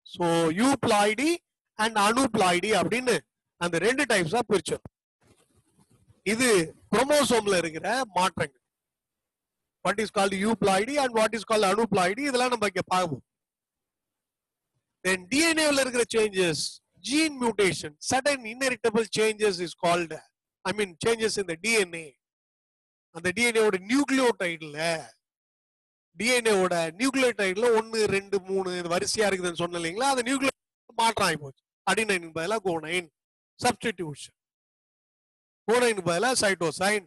சோ யூப்ளாய்டி அண்ட் அனுப்ளாய்டி அப்படின்னு அந்த 2 டைப்ஸா பிரிச்சோம். இது குரோமோசோம்ல இருக்கிற மாற்றங்கள். What is called euploidy and what is called aneuploidy, இதெல்லாம் நம்ம இங்க பார்ப்போம். Then DNA ல இருக்கிற changes, gene mutation, sudden inheritable changes is called, I mean changes in the DNA அந்த டிஎன்ஏவோட நியூக்ளியோடைட்ல டிஎன்ஏவோட நியூக்ளியோடைட்ல 1 2 3 வரிசையா இருக்குதுன்னு சொன்ன இல்லைங்களா, அந்த நியூக்ளியோ மாற்றம் ஆகி போச்சு. அடினைனுக்கு பதிலா குவானைன் சப்ஸ்டிடியூஷன், குவானைனுக்கு பதிலா சைட்டோசைன்,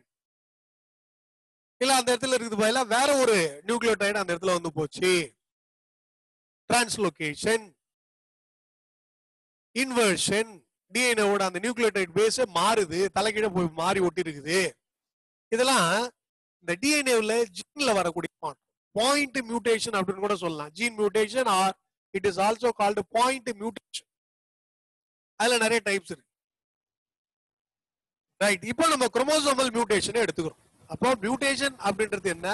இல்ல அந்த இடத்துல இருக்குது பதிலா வேற ஒரு நியூக்ளியோடைடு அந்த இடத்துல வந்து போச்சு. டிரான்ஸ்லோகேஷன், இன்வர்ஷன், டிஎன்ஏவோட அந்த நியூக்ளியோடைட் பேஸ் மாறுது, தலைகீழ போய் மாறி ஒட்டி இருக்குது. இதெல்லாம் இந்த டிஎன்ஏல ஜீன்ல வரக்கூடிய மாற்றம். பாயிண்ட் மியூட்டேஷன் அப்படின்னு கூட சொல்லலாம். Gene mutation or it is also called point mutation. அதுல நிறைய டைப்ஸ் இருக்கு. ரைட், இப்போ நம்ம குரோமோசோமல் மியூட்டேஷனை எடுத்துக்கிறோம். அப்போ மியூட்டேஷன் அப்படின்றது என்ன,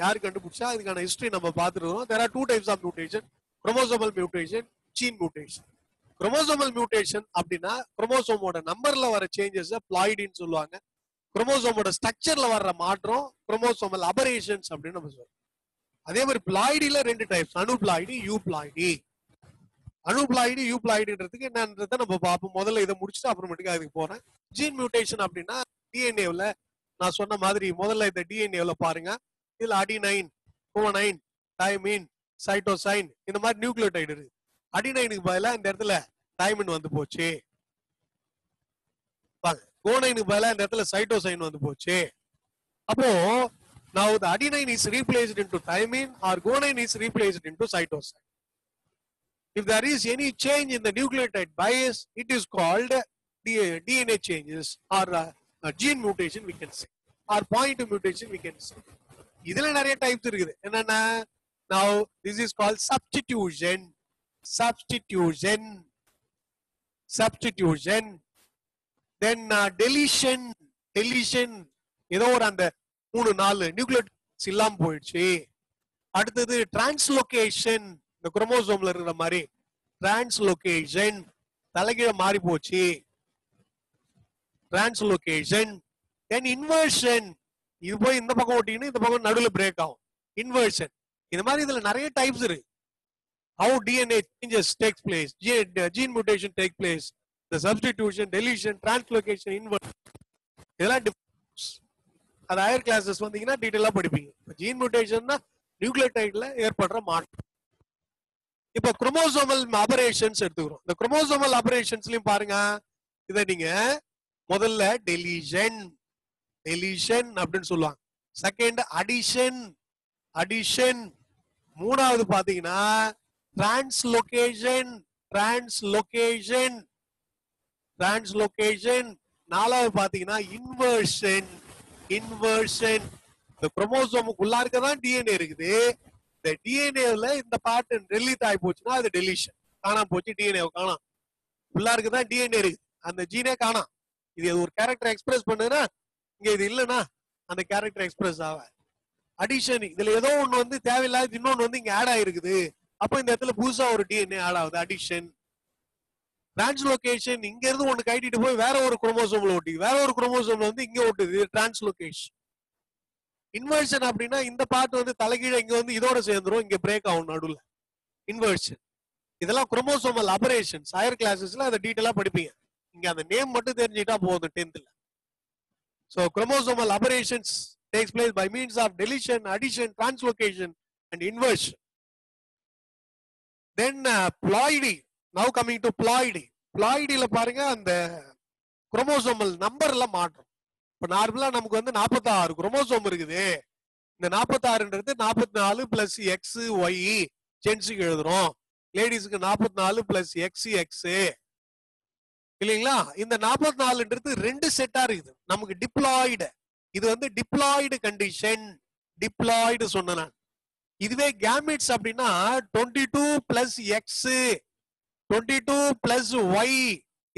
யாரு கண்டுபிடிச்சா, இதுக்கான ஹிஸ்டரி நம்ம பார்த்துருக்கோம். There are 2 types of mutation, chromosomal mutation, gene mutation. Chromosomal mutation அப்படின்னா குரோமோசோமோட நம்பர்ல வர சேஞ்சஸ் பிளாய்டின்னு சொல்லுவாங்க. குரோமோசோமோட ஸ்ட்ரக்சர்ல வர்ற மாற்றம் குரோமோசோமல் அபரேஷன்ஸ் அப்படின்னு நம்ம சொல்றோம். அதே மாதிரி பிளாய்டில 2 டைப்ஸ், அணுபிளாய்டி, யூப்ளாய்டி. அணுபிளாய்டி யூப்ளாய்டின்றதுக்கு என்னன்றதை நம்ம பார்ப்போம். முதல்ல இதை முடிச்சுட்டு அப்புறமேட்டுக்கு அதுக்கு போறேன். ஜீன் மியூட்டேஷன் அப்படின்னா டிஎன்ஏல நான் சொன்ன மாதிரி முதல்ல இந்த டிஎன்ஏல பாருங்க, இதுல அடினைன், குவானைன், தைமின், சைட்டோசைன் இந்த மாதிரி நியூக்ளியோடைடு இருக்கு. அடினைனுக்கு பதிலா இந்த இடத்துல தைமின் வந்து போச்சு, குவானைனுக்கு பதிலா இந்த இடத்துல சைட்டோசைன் வந்து போச்சு. அப்போ now the adenine is replaced into thymine or guanine is replaced into cytosine. If there is any change in the nucleotide bias, it is called DNA changes or gene mutation we can say, or point mutation we can say. இதுல நிறைய types இருக்குது. என்னன்னா, now this is called substitution, then deletion, ஏதோ ஒரு அந்த 3-4 nucleotides இல்லாம போயிடுச்சு. அடுத்தது டிரான்ஸ்லோகேஷன், இந்த குரோமோசோம்ல இருக்கிற மாதிரி டிரான்ஸ்லோகேஷன், தலைகீழ மாறி போச்சு, டிரான்ஸ்லோகேஷன். தென் இன்வர்ஷன், இது போய் இந்த பக்கம் ஓட்டின்னு இந்த பக்கம் நடுவில் பிரேக் ஆகும், இன்வர்ஷன். இந்த மாதிரி இதுல நிறைய டைப்ஸ் இருக்கு. How DNA changes takes place, gene mutation takes place, the substitution, deletion, translocation, inversion, இதெல்லாம் டிஃபரன்ஸ். அது ஹையர் கிளாஸஸ் வந்தீங்கன்னா டீடைலா படிப்பீங்க. ஜீன் மியூட்டேஷன்னா நியூக்ளியோடைட்ல ஏற்படுற மாற்றம். இப்ப குரோமோசோமல் அபரேஷன்ஸ் எடுத்துக்கிறோம். இந்த குரோமோசோமல் அபரேஷன்ஸ்லயும் பாருங்க, இதை நீங்க முதல்ல டெலிஷன் அப்படின்னு சொல்லுவாங்க. செகண்ட் அடிஷன், மூணாவது பாத்தீங்கன்னா டிரான்ஸ்லோகேஷன், நாலாவது பாத்தீங்கன்னா இன்வர்ஷன். இந்த குரோமோசோமுக்குள்ள இருக்கதான் டிஎன்ஏ இருக்குது. இந்த டிஎன்ஏல இந்த பார்ட் டெலீட் ஆகி போச்சுன்னா அது டெலிஷன், காணாம போச்சு, டிஎன்ஏ காணாம். உள்ள இருக்குதான் டிஎன்ஏ இருக்கு, அந்த ஜீனே காணாம். இது ஒரு கேரக்டர் எக்ஸ்பிரஸ் பண்ணுதுன்னா இங்க இது இல்லைன்னா அந்த கேரக்டர் எக்ஸ்பிரஸ் ஆக. அடிஷன், இதுல ஏதோ ஒண்ணு வந்து தேவையில்லாத இன்னொன்னு வந்து இங்க ஆட் ஆயிருக்குது, அப்ப இந்த இடத்துல புதுசா ஒரு டிஎன்ஏ ஆட் ஆகுது, அடிஷன். டிரான்ஸ்லோகேஷன், இங்க இருந்து ஒண்ணு கைட்டிட்டு போய் வேற ஒரு குரோமோசோம்ல ஓட்டி, வேற ஒரு குரோமோசோம்ல வந்து இங்க ஓட்டுது, டிரான்ஸ்லோகேஷன். இன்வர்ஷன் அப்படின்னா இந்த பார்ட் வந்து தலைகீழ இங்க வந்து இதோட சேர்ந்துரும், இங்க பிரேக் ஆகும் நடுவுல, இன்வர்ஷன். இதெல்லாம் குரோமோசோமல் அபரேஷன்ஸ். ஹையர் கிளாஸஸ்ல அதை டீடைலா படிப்பீங்க. இங்க அந்த நேம் மட்டும் தெரிஞ்சுட்டா போதும் 10th. So chromosomal aberrations takes place by means of deletion, addition, translocation and inversion. Then ploidy. Now coming to ploidy. Ploidy la பாருங்க, அந்த குரோமோசோமல் நம்பர்ல மாற்றம். இப்ப நார்மலா நமக்கு வந்து 46 குரோமோசோம் இருக்குது. இந்த 46ன்றது 44 பிளஸ் எக்ஸ் ஒய் ஜென்ஸுக்கு எழுதுறோம். லேடிஸுக்கு 44 பிளஸ் எக்ஸ் எக்ஸ் இல்லைங்களா? இந்த 44ன்றது 2 செட்டா இருக்குது. நமக்கு டிப்ளாய்டு, இது வந்து டிப்ளாய்டு கண்டிஷன், டிப்ளாய்டு சொன்ன. இதுவே கேமிட்ஸ் அப்படின்னா 22 பிளஸ் எக்ஸ், 22 பிளஸ் ஒய்,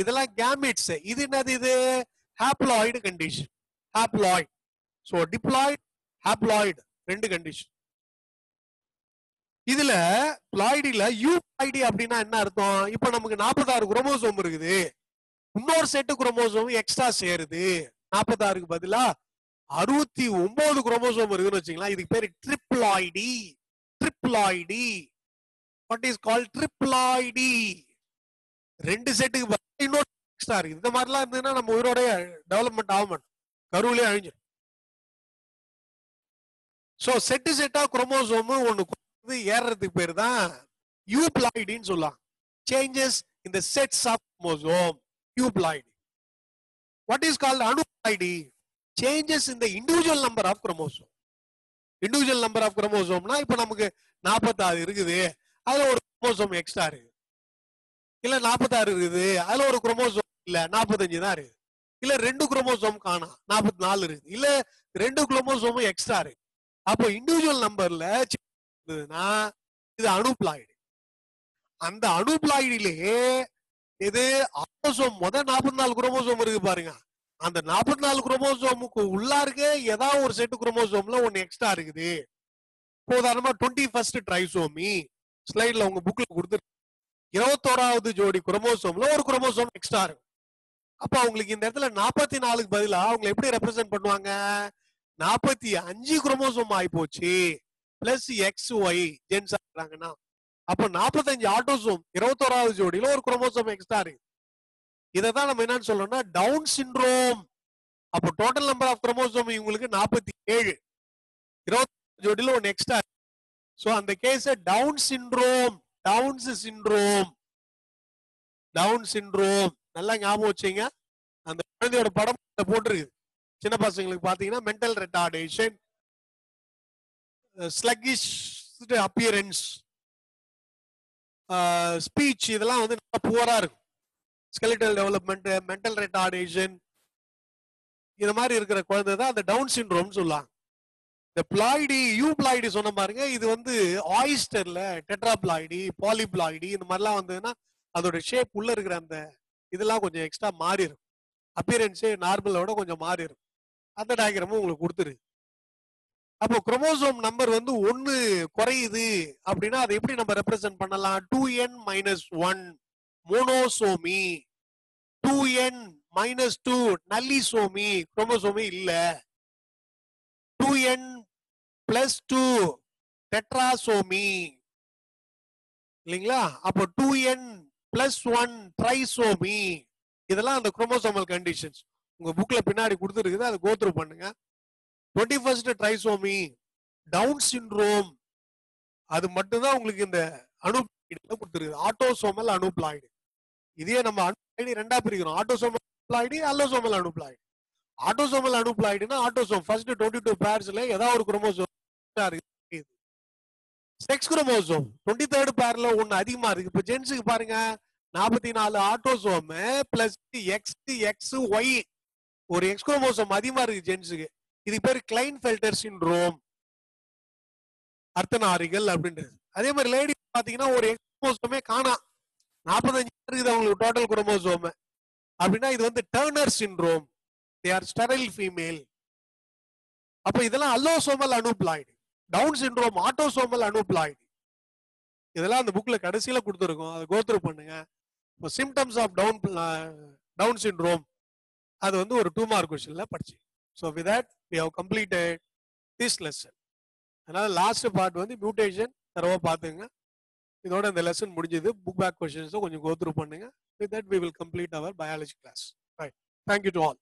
இதெல்லாம் கேமிட்ஸ். இது என்னது? இது haploid condition, haploid. So diploid, haploid 2 condition. இதுல பிளாய்டில யூப்ளாய்டி அப்படின்னா என்ன அர்த்தம்? இப்ப நமக்கு 46 குரோமோசோம் இருக்குது, இன்னொரு செட்டு குரோமோசோம் எக்ஸ்ட்ரா சேருது. 46க்கு பதிலா 69 குரோமோசோம் இருக்குன்னு வச்சுக்கலாம். இதுக்கு பேரு ட்ரிப்ளாய்டி. What is called ட்ரிப்ளாய்டி? 2 செட்டுக்கு இன்னொரு எக்ஸ்ட்ரா இருக்கு. இந்த மாதிரிலாம் இருந்ததுன்னா நம்ம உயிரோட டெவலப்மெண்ட் ஆக மாட்டோம், கருவிலே அழிஞ்சிடும். சோ செட்டா குரோமோசோம் ஒன்னு ஏறதுக்கு பேர் தான் யூப்ளாய்டின்னு சொல்லலாம். Changes in the sets of chromosome, euploidy. What is called aneuploidy? Changes in the individual number of chromosome. Individual number of குரோமோசோம்னா இப்ப நமக்கு 46 இருக்குது, அதுல ஒரு குரோமோசோம் எக்ஸ்ட்ரா இருக்கு. இல்ல 46 இருக்குது, அதுல ஒரு குரோமோசோம் இல்ல 45 தான் இருக்கு. இல்ல 2 குரோமோசோம் காணோம் 44 இருக்கு. இல்ல 2 குரோமோசோமும் எக்ஸ்ட்ரா இருக்கு. அப்போ இண்டிவிஜுவல் நம்பர்ல இது அனுப்ளாய்டு. அந்த அனுப்ளாய்டிலேயே இது ஆட்டோசோம் 44 குரோமோசோம் இருக்கு பாருங்க. அந்த 44 குரோமோசோமுக்கு உள்ளார்க்க ஏதாவது ஒரு செட் குரோமோசோம்ல ஒன்னு எக்ஸ்ட்ரா இருக்குது. உதாரணமா 21st ட்ரைசோமி ஸ்லைட்ல உங்க புக்ல கொடுத்து 21வது ஜோடி குரோமோசோம்ல ஒரு குரோமோசோம் எக்ஸ்ட்ரா இருக்கு. அப்ப அவங்களுக்கு இந்த இடத்துல 44க்கு பதிலா அவங்க எப்படி ரெப்ரசென்ட் பண்ணுவாங்க? 45 குரோமோசோம் ஆகி போச்சு பிளஸ் எக்ஸ் ஒய் ஜென்ஸ் ஆகுறாங்கன்னா அப்ப 45 ஆட்டோசோம் 21வது ஜோடியில ஒரு குரோமோசோம் எக்ஸ்ட்ரா இருக்கு. இததான் நம்ம என்னன்னு சொல்றோம்னா டவுன் சிண்ட்ரோம். அப்போ டோட்டல் நம்பர் ஆஃப் குரோமோசோம் இவங்களுக்கு 47, 20 ஜோடியில ஒன்னு எக்ஸ்ட்ரா. சோ அந்த case Down syndrome, Down's syndrome, Down syndrome. நல்லா ஞாபகம் வச்சீங்க. அந்த குழந்தையோட படம் போட்டிருக்கு. சின்ன பசங்களுக்கு பாத்தீங்கன்னா மென்டல் ரெட்டார்டேஷன், ஸ்லக்கிஷ் அப்பியரன்ஸ், ஸ்பீச் இதெல்லாம் வந்து நல்லா புவரா இருக்கும். ஸ்கெலிட்டல் டெவலப்மெண்ட், மென்டல் ரெட்டார்டேஷன் இந்த மாதிரி இருக்கிற குழந்தை தான் அந்த டவுன் சிண்ட்ரோம் சொல்லலாம். இந்த பிளாய்டி, யூப்ளாய்டி சொன்ன பாருங்க, இது வந்து ஆயிஸ்டர்ல டெட்ராப்ளாய்டி, பாலிப்ளாய்டி இந்த மாதிரிலாம் வந்ததுன்னா அதோட ஷேப் உள்ள இருக்கிற அந்த இதெல்லாம் கொஞ்சம் எக்ஸ்ட்ரா மாறிடும். அப்பியரன்ஸே நார்மலோட கொஞ்சம் மாறிடும். அந்த டயக்ராமும் உங்களுக்கு கொடுத்துரு. அப்போ குரோமோசோம் நம்பர் வந்து 1 குறையுது அப்படின்னா அதை எப்படி நம்ம ரெப்ரசென்ட் பண்ணலாம்? 2n-1 மோனோசோமி, 2n-2 நல்லிசோமி, குரோமோசோமி இல்ல, 2n+2 டெட்ராசோமி இல்லைங்களா? அப்போ 2n+1 ட்ரைசோமி. இதெல்லாம் அந்த குரோமோசோமல் கண்டிஷன்ஸ் உங்க புக்ல பின்னாடி கொடுத்துருக்குது, அதை கோத்ரூ பண்ணுங்க. 21st ட்ரைசோமி, டவுன் சிண்ட்ரோம், அது மட்டும்தான் உங்களுக்கு இந்த அனுப்ளாய்டு கொடுத்துருக்கு. ஆட்டோசோமல் அனுப்ளாய்டு. இதே நம்ம அனுப்ளாய்டு ரெண்டா பிரிக்கிறோம், ஆட்டோசோமல் அனுப்ளாய்டு, அல்லோசோமல் அனுப்ளாய்டு. ஆட்டோசோமல் அனுப்ளாய்டுனா ஆட்டோசோம் ஃபர்ஸ்ட் 22 பேர்ஸ்ல ஏதாவது ஒரு குரோமோசோம் இருக்கு. செக்ஸ் குரோமோசோம் 23rd பேர்ல ஒன்னு அதிகமா இருக்கு. இப்ப ஜென்ஸுக்கு பாருங்க 44 ஆட்டோசோம் பிளஸ் எக்ஸ் ஒய் ஒரு எக்ஸ் குரோமோசோம் அதிகமா இருக்கு ஜென்ஸுக்கு. இது பேரு கிளைன்ஃபெல்டர் சிண்ட்ரோம், அர்த்தநாரிகள் அப்படின்றது. அதே மாதிரி லேடி பாத்தீங்கன்னா ஒரு எக்ஸ் குரோமோசோமே காணா, 45 இருக்குது அவங்களுக்கு டோட்டல் குரோமோசோம் அப்படின்னா இது வந்து Turner syndrome, they are sterile female. அப்ப இதெல்லாம் allosomal aneuploid. Down syndrome autosomal aneuploid. இதெல்லாம் அந்த புக்ல கடைசியில கொடுத்துருக்கோம், அதை கோத்ரூ பண்ணுங்க. இப்போ சிம்டம்ஸ் ஆஃப் டவுன் சிண்ட்ரோம் அது வந்து ஒரு 2 மார்க் கொஸ்டின்ல படிச்சு. So with that we have completed this lesson. அதனால லாஸ்ட் பார்ட் வந்து மியூட்டேஷன் தரவா பாத்துங்க. இதோட இந்த லெசன் முடிஞ்சது. புக் பேக் கொஸ்டின்ஸ் கொஞ்சம் கோத்ரூ பண்ணுங்க. With that we will complete our biology class. Right. Thank you to all.